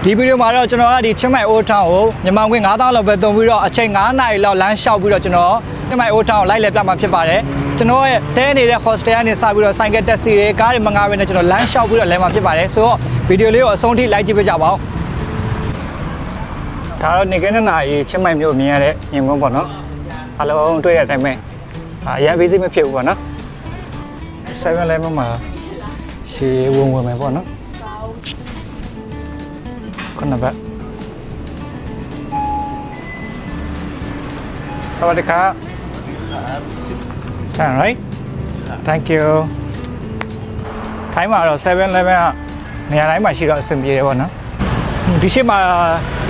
ဒီဗီဒီယိုမှာတော့ကျွန်တော်ကဒီချင်းမိုင်အိုးထောင်ကိုမြန်မာငွေ9000လောက်ပဲသုံးပြီးတော့အချိန်9နာရီလောက်လမ်းလျှောက်ပြီးတော့ကျွန်တော်ချင်းမိုင်အိုးထောင်ကိုလိုက်လဲပြမှာဖြစ်ပါတယ်ကျွန်တော်ရဲ့တဲနေတဲ့ hostel ကနေစပြီးတော့ဆိုင်ကယ်တက်စီတွေကားတွေမငါးဘဲနဲ့ကျွန်တော်လမ်းလျှောက်ပြီးတော့လဲမှာဖြစ်ပါတယ်ဆိုတော့ဗီဒီယိုလေးကိုအဆုံးထိလိုက်ကြည့်ပေးကြပါဦးဒါတော့နေကနေ့နာရီချင်းမိုင်မြို့မြင်ရတဲ့မြင်ကွန်းပေါ့နော်အားလုံးတွေ့ရတဲ့အတိုင်းပဲအရင်ဘေးစိမဖြစ်ဘူးပေါ့နော်7-Eleven မှာရှေးဝင်မယ်ပေါ့နော်ခုနကสวัสดีครับ Turn right Thank you ထိုင်းမှာတော့ 7-Eleven ကနေရာတိုင်းမှာရှိတော့အဆင်ပြေတယ်ပေါ့နော်ဒီရှေ့မှာ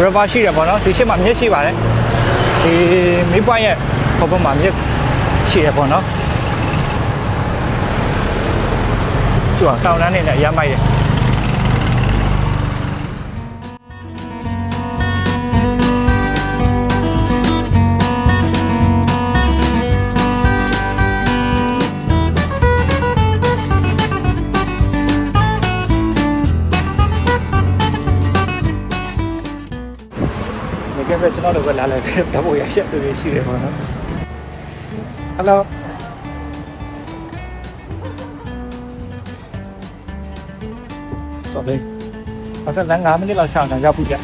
river ရှိတယ်ပေါ့နော်ဒီရှေ့မှာမြစ်ရှိပါတယ်ဒီမီးပွိုင်းရဲ့ဟိုဘက်မှာမြစ်ရှိတယ်ပေါ့နော်ကျတော့တောင်တန်းနေနဲ့ရမ်းမိုက်တယ်ကဲပဲကျွန်တော်တို့ကလာလိုက်တယ်ဓာတ်ပုံရချက်တွေရှိတယ်ပေါ့နော် Hello Sorry အဲ့ဒါလည်း9မိနစ်လောက်ရှောင်းတော့ရောက်ပြီကြ။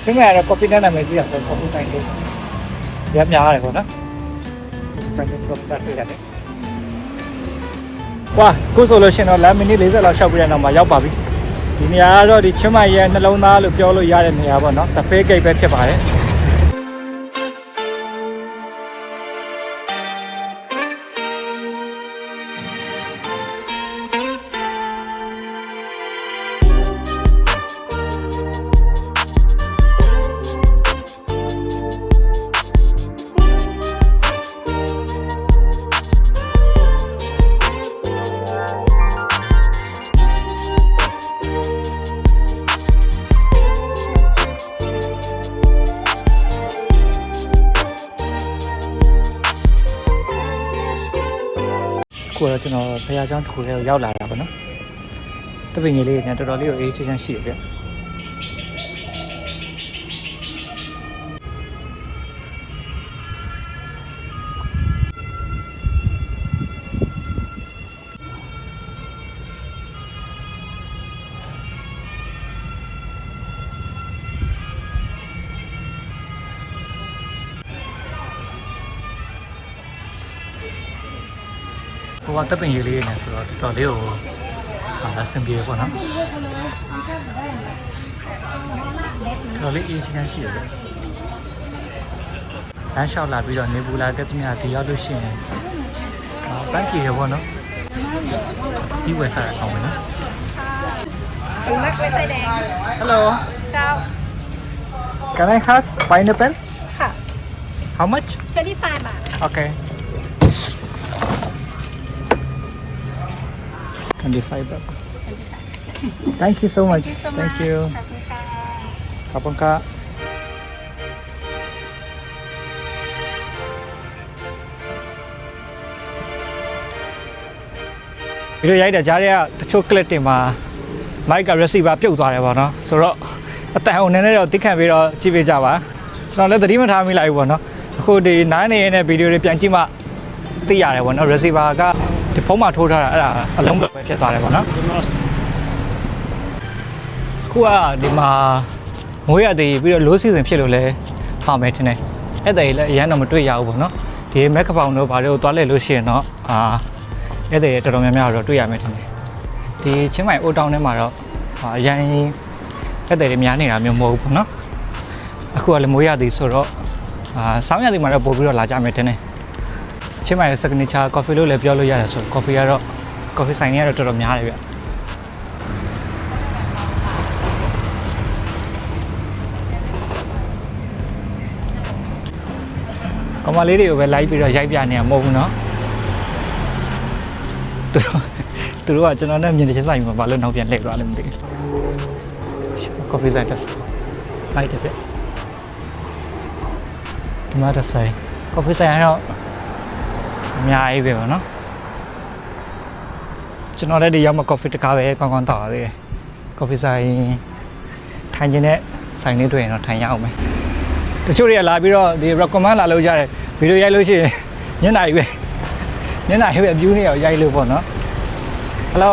ချင်းကတော့ coffee နဲ့နာမည်ကြီးအောင် coffee တိုင်းလေးရမ်းများရတယ်ပေါ့နော်။ဆိုင်က coffee တက်ရတယ်။ဝါကိုဆိုလို့ရှိရင်တော့10မိနစ်40လောက်ရှောက်ပြီးတဲ့နောက်မှာရောက်ပါပြီ။ဒီနေရာကတော့ဒီချင်းမရဲ့နှလုံးသားလို့ပြောလို့ရတဲ့နေရာပေါ့နော်။ Cafe Gate ပဲဖြစ်ပါတယ်။ကိုတော့ကျွန်တော်ဖျားချောင်းတစ်ခုလေးကိုရောက်လာတာပေါ့နော်တပင်ကြီးလေးနဲ့တော်တော်လေးကိုအေးချမ်းရှိတယ်ဗျဟိုကတပ်ပင်ရေးလေးနဲ့ဆိုတော့တော်တော်လေးကိုအဆင်ပြေပေါ့နော်တော်လေးအေးချမ်းရှိတယ်လမ်းလျှောက်လာပြီးတော့နေပူလာကက်သမြဒီရောက်လို့ရှိရင်ပန်းကြီးရပေါ့နော်ဒီဝယ်စားရအောင်မယ်နော် Hello Ciao. Can I have pineapple? How much? 25 baht. Okay 25 baht Thank you so much Thank you ขอบคุณครับဗီဒီယိုရိုက်တဲ့ကြားထဲကတချို့ clip တွေမှာ mic က receiver ပြုတ်သွားတယ်ပေါ့နော်ဆိုတော့အတန်အောင်နည်းနည်းတော့သိခံပြီးတော့ကြည့်ပေးကြပါကျွန်တော်လည်းသတိမထားမိလိုက်ဘူးပေါ့နော်အခုဒီ9နေရဲ့ဗီဒီယိုတွေပြန်ကြည့်မှသိရတယ်ပေါ့နော် receiver ကဒီဖုန်းမှာထိုးထားတာအဲ့ဒါအလုံးပဲဖြစ်သွားတယ်ပေါ့နော်ခုကဒီမှာမိုးရသေးပြီးတော့ low season ဖြစ်လို့လဲပါမယ်ထင်တယ်အဲ့ဒါကြီးလည်းအရန်တော့မတွေ့ရဘူးပေါ့နော်ဒီမက်ကပောင်တို့ဘာလို့သွားလဲလို့ရှိရင်တော့အဲ့ဒါတော်တော်များများတော့တွေ့ရမယ်ထင်တယ်ဒီချင်းမိုင်အိုးတောင်းထဲမှာတော့အရန်အဲ့ဒါတွေများနေတာမျိုးမဟုတ်ဘူးပေါ့နော်အခုကလည်းမိုးရသေးဆိုတော့ဆောင်းရသေးမှာတော့ပို့ပြီးတော့လာကြမယ်ထင်တယ်ချင်းမိုင်ရဲ့ signature coffee လို့လည်းပြောလို့ရတယ်ဆိုတော့ coffee ကတော့ coffee ဆိုင်တွေကတော့တော်တော်များတယ်ဗျကမလေးတွေကိုပဲလိုက်ပြီးတော့ရိုက်ပြနေရမဟုတ်ဘူးเนาะသူတို့ကကျွန်တော်နဲ့မြင်တဲ့ချင်းဆိုင်မှာဘာလို့နောက်ပြန်လှည့်သွားလဲမသိဘူး coffee ဆိုင်တက်လိုက်တယ်ဗျဒီမှာတက်ဆိုင် coffee ဆိုင်ကတော့အများကြီးပဲပေါ့နော်ကျွန်တော်လည်းဒီရောက်မှာ coffee တကားပဲကောင်းကောင်းတောက်ရသေးတယ် coffee ဆိုင် ထိုင်ခြင်းနဲ့ဆိုင်လေးတွေ့ရင်တော့ထိုင်ရအောင်မယ်တချို့တွေကလာပြီးတော့ဒီ recommend လာလုပ်ကြတယ်ဗီဒီယိုရိုက်လို့ရှိရင်ညနေပဲညနေပဲပြူးနေအောင်ရိုက်လို့ပေါ့နော် Hello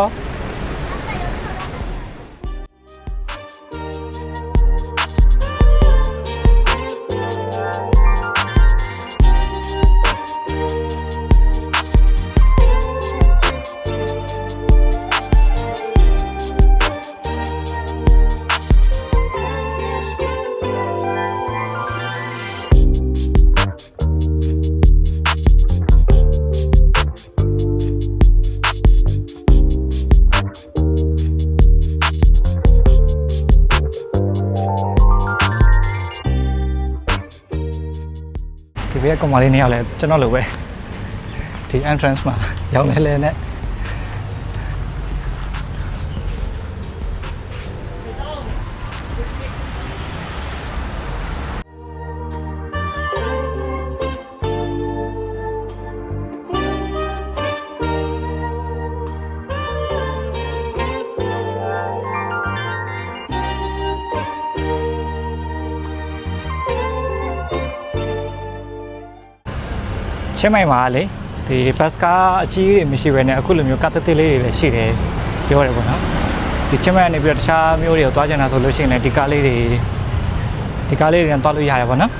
ဒီဘက်ကကောင်မလေးနေရောက်လဲကျွန်တော်လိုပဲဒီ entrance မှာရောက်နေလဲနဲ့ချင်းမိုင်မှာလေဒီဘတ်ကားအကြီးတွေမရှိဘဲနဲ့အခုလိုမျိုးကတ်တသေးလေးတွေလည်းရှိတယ်ပြောရတယ်ပေါ့နော်ဒီချင်းမိုင်ကနေပြီးတော့တခြားမျိုးတွေကိုသွားချင်တာဆိုလို့ရှိရင်လည်းဒီကားလေးတွေနဲ့သွားလို့ရတယ်ပေါ့နော်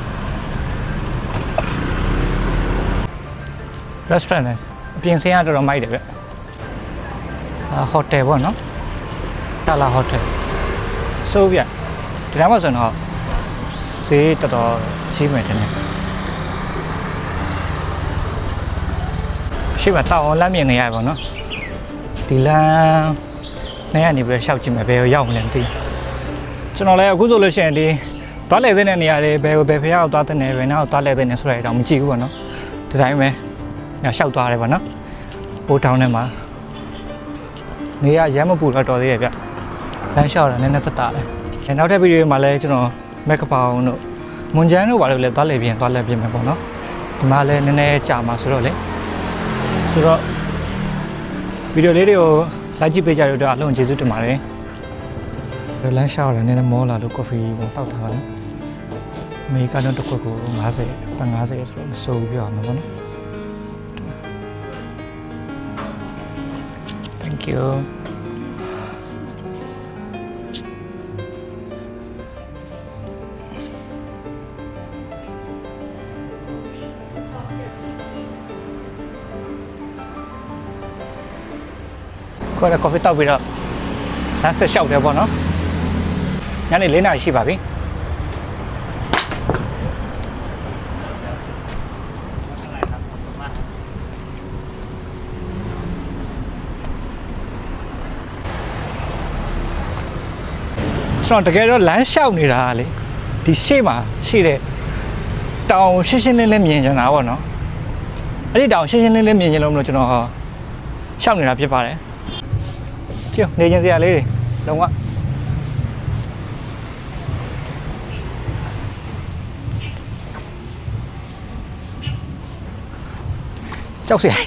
restaurant နဲ့အပြင်ဆင်းရတော့မိုက်တယ်ဗျဟိုတယ်ပေါ့နော်တာလာဟိုတယ်ဆိုဗျဒီတိုင်းမှာဆိုတော့ဈေးတော်တော်ကြီးမယ်တဲ့ရှိမှတောင်းလမ်းမြင်နေရပါတော့ဒီလမ်းနဲ့ကနေပြီးရှောက်ကြည့်မယ်ဘယ်ကိုရောက်မလဲမသိကျွန်တော်လည်းအခုဆိုလို့ရှိရင်ဒီသွားလဲတဲ့နေရာတွေဘယ်ဖျားကိုသွားတဲ့နေဘယ်နောက်သွားလဲတဲ့နေဆိုတဲ့အတော့မကြည့်ဘူးပေါ့နော်ဒီတိုင်းပဲရှောက်သွားတယ်ပေါ့နော်ဟိုတောင်းထဲမှာနေရရမ်းမပူတော့တော်သေးတယ်ဗျလမ်းလျှောက်တာနည်းနည်းတက်တာတယ်နောက်ထပ်ဗီဒီယိုမှာလည်းကျွန်တော်မက်ကပောင်တို့မွန်ဂျန်တို့ဘာလို့လဲသွားလဲပြင်မယ်ပေါ့နော်ဒီမှာလည်းနည်းနည်းကြာမှာဆိုတော့လေဆိုတော့ဗီဒီယိုလေးတွေကိုလိုက်ကြည့်ပေးကြတဲ့အတွက်အလုံးကျေးဇူးတင်ပါတယ်လမ်းလျှောက်ရတယ်နည်းနည်းမောလာလို့ကော်ဖီကိုတောက်ထားတယ်အမေရိကန်တစ်ခွက်ကို50တန်50ဆိုတော့မစိုးဘူးပြောရမှာပေါ့နော် Thank youခေါ်တဲ့ coffee တောက်ပြီးတော့လမ်းဆက်လျှောက်တယ်ပေါ့နော်ညနေ4 နာရီရှိပါပြီကျွန်တော်တကယ်တော့လမ်းလျှောက်နေတာလေဒီရှေ့မှာရှိတဲ့တောင်ရှင်းရှင်းလင်းလင်းမြင်ကြတာပေါ့နော်အဲ့ဒီတောင်ရှင်းရှင်းလင်းလင်းမြင်ကြလို့မလို့ကျွန်တော်ရှောက်နေတာဖြစ်ပါတယ်ကြည့်နေချင်းစရာလေးတွေလုံးဝကြောက်စရာ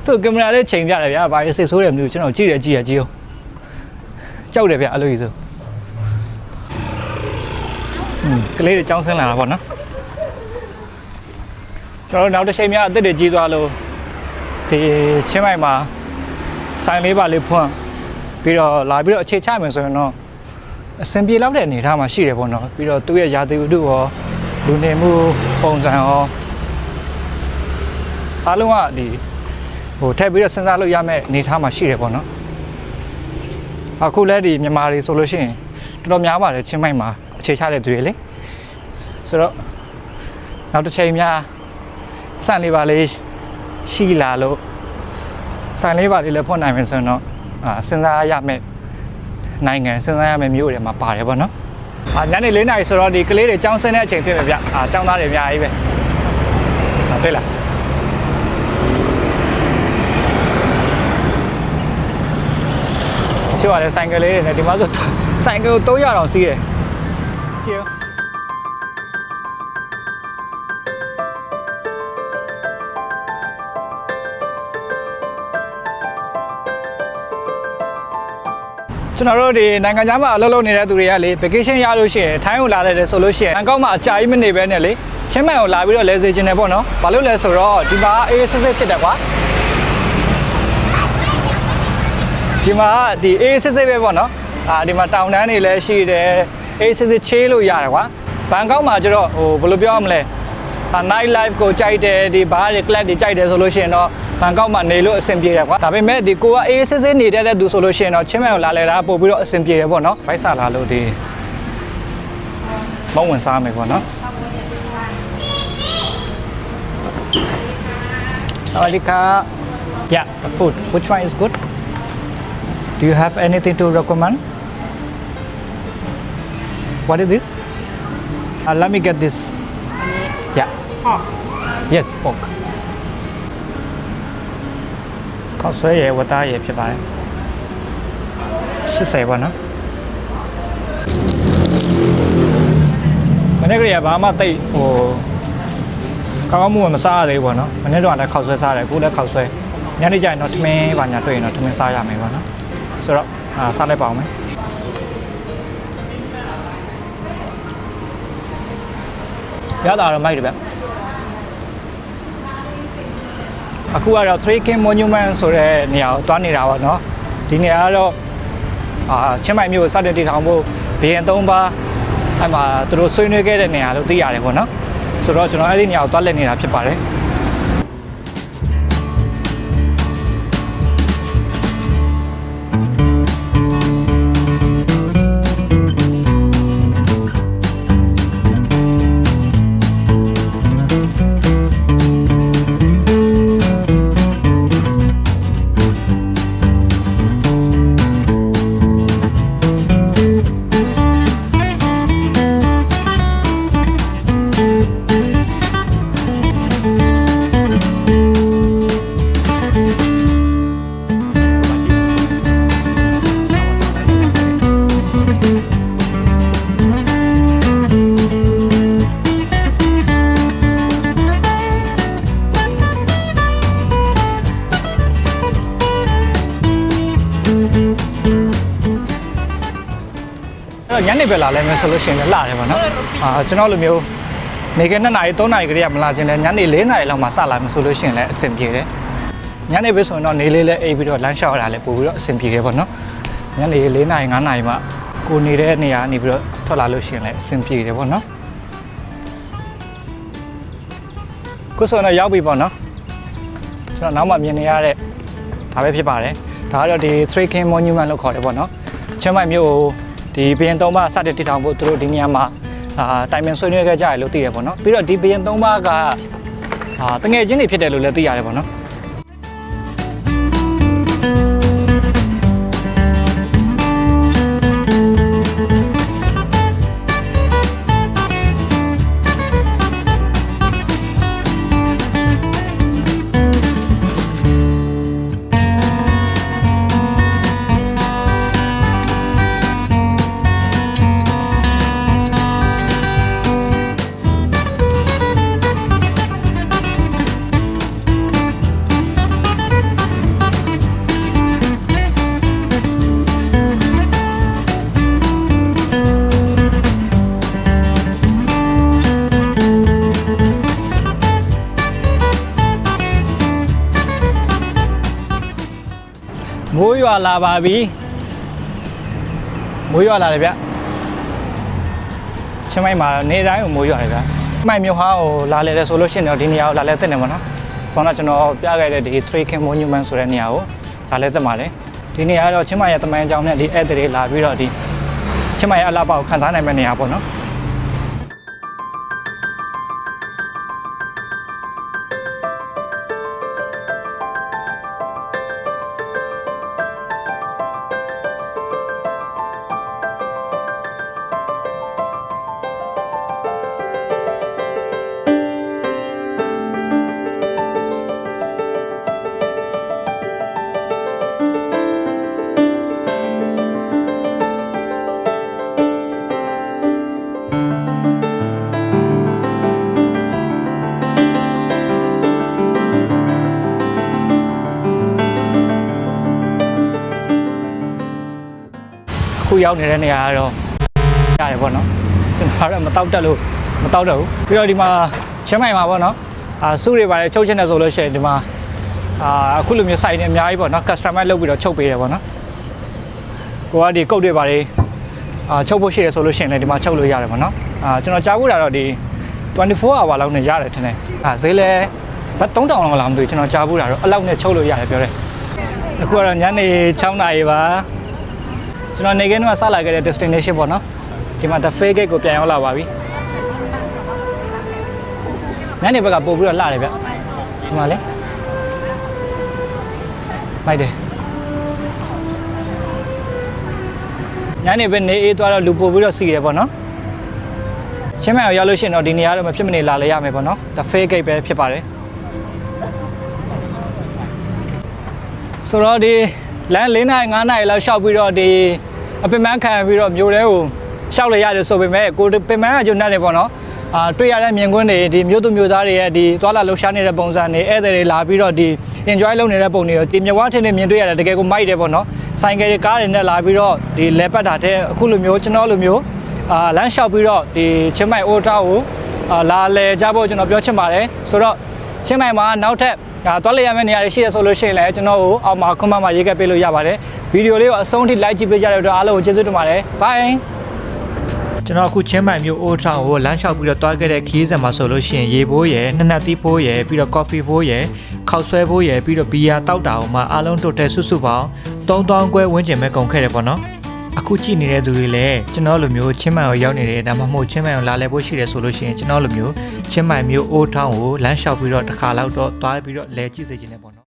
သူကင်မရာလေးချိန်ပြတယ်ဗျာဘာလို့စိတ်ဆိုးတယ်မလို့ကျွန်တော်ကြည့်အောင်ကြောက်တယ်ဗျအဲ့လိုကြီးဆိုကလေးတွေကြောင်းဆင်းလာတာပေါ့နော်ကျွန်တော်နောက်တစ်ချိန်များအသက်တွေကြီးသွားလို့ဒီချင်းမိုင်မှာဆိုင်လေးပါလေးဖွင့်ပြီးတော့လာပြီးတော့အခြေချမယ်ဆိုရင်တော့အဆင်ပြေလောက်တဲ့အနေအထားမှာရှိတယ်ပေါ့နော်ပြီးတော့သူ့ရဲ့ရာသီဥတုရောလူနေမှုပုံစံရောအားလုံးကဒီဟိုထည့်ပြီးတော့စဉ်းစားလို့ရမယ့်အနေအထားမှာရှိတယ်ပေါ့နော်အခုလဲဒီမြန်မာတွေဆိုလို့ရှိရင်တော်တော်များပါတယ်ချင်းမိုင်မှာအခြေချတဲ့သူတွေလေဆိုတော့နောက်တစ်ချိန်များစံလေးပါလေးရှိလာလို့ဆိုင်လေးပါလေးလည်းဖွင့်နိုင်မယ်ဆိုရင်တော့စဉ်းစားရမယ်နိုင်ငံစဉ်းစားရမယ်မျိုးတွေမှာပါတယ်ပေါ့နော်ညနေ4 နာရီဆိုတော့ဒီကလေးတွေကျောင်းဆင်းတဲ့အချိန်ဖြစ်မယ်ဗျကျောင်းသားတွေအများကြီးပဲတွေ့လားရှိပါတယ်ဆိုင်ကယ်လေးတွေနဲ့ဒီမှာဆိုဆိုင်ကယ်ကို300တောင်စီးတယ်ကြည့် ကျွန်တော်တို့ဒီနိုင်ငံခြားမှာအလုပ်လုပ်နေတဲ့သူတွေကလေ vacation ရလို့ရှိရင်ထိုင်းကိုလာလိုက်တယ်ဆိုလို့ရှိရင်ဘန်ကောက်မှာအကြာကြီးမနေပဲနဲ့လေချင်းမိုင်ကိုလာပြီးတော့လဲစေချင်တယ်ပေါ့နော်ဘာလို့လဲဆိုတော့ဒီမှာအေးစစ်စစ်ဖြစ်တယ်ကွာဒီမှာဒီအေးစစ်စစ်ပဲပေါ့နော်ဒီမှာတောင်တန်းတွေလည်းရှိတယ်အေးစစ်စစ်ချေးလို့ရတယ်ကွာဘန်ကောက်မှာကျတော့ဟိုဘယ်လိုပြောရမလဲnight life ကိုကြိုက်တယ်ဒီဘားတွေ club တွေကြိုက်တယ်ဆိုလို့ရှိရင်တော့ဘန်ကောက်မှာနေလို့အဆင်ပြေတယ်ကွာဒါပေမဲ့ဒီကိုကအေးစစ်စစ်နေတဲ့သူဆိုလို့ရှိရင်တော့ချင်းမိုင်ကိုလာလဲတာပို့ပြီးတော့အဆင်ပြေတယ်ပေါ့နော်ဗိုက်စာလာလို့ဒီမုံဝင်စားမယ်ပေါ့နော် Sawadika. Yeah, the food. Which one is good? Do you have anything to recommend? What is this? Let me get this. Yeah. Pork. Yes, pork. ข้าวสวยวัวตาเย็บใช่ไหมชื่อเสพวะนะมันนี่ก็อย่าบ้ามาตีโอ้ข้าวมูมันซาเลยบ่เนาะมันนี่တော့လည်းခောက်ဆွဲစားတယ်ကိုလည်းခောက်ဆွဲညနေကျရင်တော့ထမင်းပါညာတွေ့ရင်တော့ထမင်းစားရမယ်ပေါ့နော်ဆိုတော့စားလိုက်ပါအောင်မယ်ရတာတော့မိုက်တယ်ဗျအခုကတော့ Three King Monument ဆိုတဲ့နေရာကိုတွားနေတာပေါ့နော်ဒီနေရာကတော့ချင်းမိုင်မြို့ကိုစတင်တည်ထောင်ဖို့ဘီယန်3ပါးအဲ့မှာသူတို့ဆွေးနွေးခဲ့တဲ့နေရာလို့သိရတယ်ပေါ့နော်ဆိုတော့ကျွန်တော်အဲ့ဒီနေရာကိုတွားလက်နေတာဖြစ်ပါတယ်ညနေပဲလာလဲမယ်ဆိုလို့ရှိရင်လည်းလာတယ်ပေါ့နော်ကျွန်တော်လိုမျိုးနေက2နာရီ3နာရီကလေးကမလာခြင်းလဲညနေ4နာရီလောက်မှစလာမယ်ဆိုလို့ရှိရင်လည်းအဆင်ပြေတယ်ညနေပဲဆိုရင်တော့နေလေးလဲအိပ်ပြီးတော့လမ်းလျှောက်ရတာလဲပို့ပြီးတော့အဆင်ပြေတယ်ပေါ့နော်ညနေ4နာရီ5နာရီမှကိုနေတဲ့နေရာနေပြီးတော့ထွက်လာလို့ရှိရင်လည်းအဆင်ပြေတယ်ပေါ့နော်ကိုဆိုတော့ရောက်ပြီပေါ့နော်ကျွန်တော်နောက်မှမြင်နေရတဲ့ဒါပဲဖြစ်ပါတယ်ဒါကတော့ဒီ Three King Monument လို့ခေါ်တယ်ပေါ့နော်ချင်းမိုင်မြို့ဒီဘီယန်3ပါးစတင်တည်ထောင်ဖို့သူတို့ဒီနေရာမှာတိုင်ပင်ဆွေးနွေးခဲ့ကြရလို့သိရပေါ့နော်ပြီးတော့ဒီဘီယန်3ပါးကတငယ်ချင်းတွေဖြစ်တယ်လို့လည်းသိရတယ်ပေါ့နော်မိုးရွာလာပါပြီမိုးရွာလာတယ်ဗျချင်းမိုင်မှာနေတိုင်းကိုမိုးရွာတယ်ဗျမိုင်မြို့ဟာကိုလာလဲတယ်ဆိုလို့ရှိရင်တော့ဒီနေရာကိုလာလဲတက်နေမှာနော်ဆိုတော့ကျွန်တော်ပြခဲ့တဲ့ဒီ Three King Monument ဆိုတဲ့နေရာကိုလာလဲတက်မှာလေဒီနေရာကတော့ချင်းမိုင်ရဲ့တမန်ကြောင်နဲ့ဒီဧည့်သည်တွေလာပြီးတော့ဒီချင်းမိုင်ရဲ့အလှပကိုခန်းစားနိုင်မယ့်နေရာပေါ့နော် ရောက်နေတဲ့နေရာကတော့ရတယ်ပေါ့နော်ကျွန်တော်ကတော့မတောက်တက်လို့မတောက်တော့ဘူးပြီးတော့ဒီမှာချင်းမိုင်မှာပေါ့နော်စုတွေပါတယ်ချုပ်ချင်တယ်ဆိုလို့ရှိရင်ဒီမှာအခုလိုမျိုး site တွေအများကြီးပေါ့နော် customize လုပ်ပြီးတော့ချုပ်ပေးတယ်ပေါ့နော်ကိုကဒီကုတ်တွေပါတယ်ချုပ်ဖို့ရှိတယ်ဆိုလို့ရှိရင်လည်းဒီမှာချုပ်လို့ရတယ်ပေါ့နော်ကျွန်တော်ကြားဖို့တာတော့ဒီ24 hour လောက်နဲ့ရတယ်ထင်တယ်ဈေးလဲဘတ်3000လောက်လားမသိဘူးကျွန်တော်ကြားဖို့တာတော့အလောက်နဲ့ချုပ်လို့ရတယ်ပြောတယ်အခုကတော့ညနေ6နာရီပါကျွန်တော်နေကင်းတော့စလာခဲ့တဲ့ destination ပေါ့နော်ဒီမှာ the fair gate ကိုပြန်ရောက်လာပါပြီညနေဘက်ကပို့ပြီးတော့လှတယ်ဗျဒီမှာလေမိုက်တယ်ညနေပဲနေအေးသွားတော့လူပို့ပြီးတော့စီတယ်ပေါ့နော်ချင်းမိုင်ရောက်လို့ရှိရင်တော့ဒီနေရာတော့မဖြစ်မနေလာလဲရမယ်ပေါ့နော် the fair gate ပဲဖြစ်ပါတယ်ဆိုတော့ဒီလမ်း4နာရီ5နာရီလောက်ရှောက်ပြီးတော့ဒီအပင်မခံပြီးတော့မြို့ထဲကိုရှောက်လိုက်ရတယ်ဆိုပေမဲ့ကိုပင်မကကျွန်းနေပေါ့နော်တွေ့ရတဲ့မြင်ကွင်းတွေဒီမြို့သူမြို့သားတွေရဲ့ဒီသွားလာလှုပ်ရှားနေတဲ့ပုံစံတွေဧည့်သည်တွေလာပြီးတော့ဒီ enjoy လုပ်နေတဲ့ပုံတွေဒီမြဝထင်းတွေမြင်တွေ့ရတယ်တကယ်ကိုမိုက်တယ်ပေါ့နော်ဆိုင်ကယ်တွေကားတွေနဲ့လာပြီးတော့ဒီလဲပတ်တာတဲ့အခုလိုမျိုးကျွန်တော်လိုမျိုးလမ်းလျှောက်ပြီးတော့ဒီချင်းမိုင်အိုတာကိုလာလဲကြဖို့ကျွန်တော်ပြောချင်ပါတယ်ဆိုတော့ချင်းမိုင်မှာနောက်ထပ်သွားလိုက်ရမယ့်နေရာတွေရှိရဆိုလို့ရှိရင်လည်းကျွန်တော်ကိုအောက်မှာ comment မှာရေးခဲ့ပေးလို့ရပါတယ်ဗီဒီယိုလေးကိုအဆုံးထိ like ကြည့်ပေးကြတဲ့အတွက်အားလုံးကိုကျေးဇူးတင်ပါတယ် bye ကျွန်တော်အခုချင်းမိုင်မြို့အိုးထောင်ကိုလမ်းလျှောက်ပြီးတော့တွားခဲ့တဲ့ခီးစံမှာဆိုလို့ရှိရင်ရေဘိုးရယ်နှက်သီးဖိုးရယ်ပြီးတော့ coffee ဖိုးရယ်ခောက်ဆွဲဖိုးရယ်ပြီးတော့ဘီယာတောက်တာအောင်မှာအားလုံးတိုတယ်စုပေါင်း3000ကျွဲဝန်းကျင်ပဲကုန်ခဲ့တယ်ပေါ့နော်အခုကြည့်နေတဲ့သူတွေလည်းကျွန်တော်လိုမျိုးချင်းမိုင်ကိုရောက်နေတယ်ဒါမှမဟုတ်ချင်းမိုင်ကိုလာလဲဖို့ရှိတယ်ဆိုလို့ရှိရင်ကျွန်တော်လိုမျိုးချင်းမိုင်မြို့အိုးထောင်ကိုလမ်းလျှောက်ပြီးတော့တစ်ခါလောက်တော့တွားပြီးတော့လဲကြည့်စေချင်တယ်ပေါ့နော်